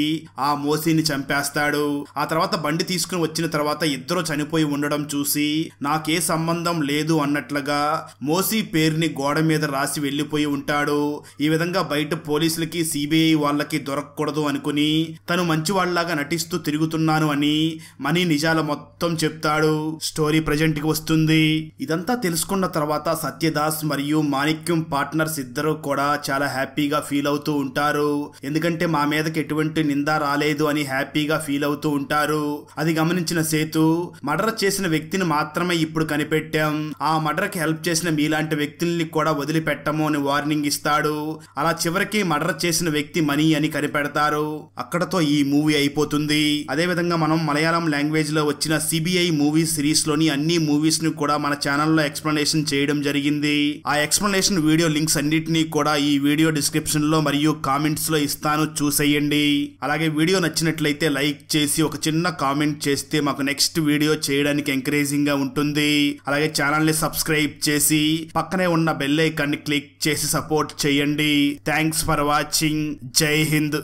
ఆ మోసీని చంపేస్తాడు. ఆ తర్వాత బండి తీసుకుని వచ్చిన తర్వాత ఇద్దరు చనిపోయి ఉండడం చూసి నాకే సంబంధం లేదు అన్నట్లుగా మోసీ పేరుని గోడ మీద రాసి వెళ్లిపోయి ఉంటాడు. ఈ విధంగా బయట పోలీసులకి సిబిఐ వాళ్ళకి దొరకకూడదు అనుకుని తను మంచివాళ్లాగా నటిస్తూ తిరుగుతున్నాను అని మనీ నిజాలు మొత్తం చెప్తాడు. స్టోరీ ప్రెజెంట్ కి వస్తుంది. ఇదంతా తెలుసుకున్న తర్వాత సత్యదాస్ మరియు మాణిక్యం పార్ట్నర్స్ ఇద్దరు కూడా చాలా హ్యాపీగా ఫీల్ అవుతూ ఉంటారు. ఎందుకంటే మా మీదకి ఎటువంటి నింద రాలేదు అని హ్యాపీగా ఫీల్ అవుతూ ఉంటారు. అది గమనించిన సేతు మర్డర్ చేసిన వ్యక్తిని మాత్రమే ఇప్పుడు కనిపెట్టాం, ఆ మర్డర్ కి హెల్ప్ చేసిన మీలాంటి వ్యక్తుల్ని కూడా వదిలిపెట్టము అని వార్నింగ్ ఇస్తాడు. అలా చివరికి మర్డర్ చేసిన వ్యక్తి మనీ అని కనిపెడతారు. అక్కడతో ఈ మూవీ అయిపోతుంది. అదే విధంగా మనం మలయాళం లాంగ్వేజ్ లో వచ్చిన సిబిఐ మూవీ సిరీస్ లోని అన్ని మూవీస్ ని కూడా మన ఛానల్లో ఎక్స్ప్లెనేషన్ చేయడం జరిగింది. ఆ ఎక్స్ప్లెనేషన్ వీడియో లింక్స్ అన్నిటినీ కూడా ఈ వీడియో డిస్క్రిప్షన్ లో మరియు కామెంట్స్ లో ఇస్తాను, చూసేయండి. అలాగే వీడియో నచ్చినట్లయితే లైక్ చేసి ఒక చిన్న కామెంట్ చేస్తే మాకు నెక్స్ట్ వీడియో చేయడానికి ఎంకరేజింగ్ గా ఉంటుంది. అలాగే ఛానల్ ని సబ్స్క్రైబ్ చేసి పక్కనే ఉన్న బెల్ ఐకాన్ ని క్లిక్ చేసి సపోర్ట్ చేయండి. Thanks for watching. జై హింద్.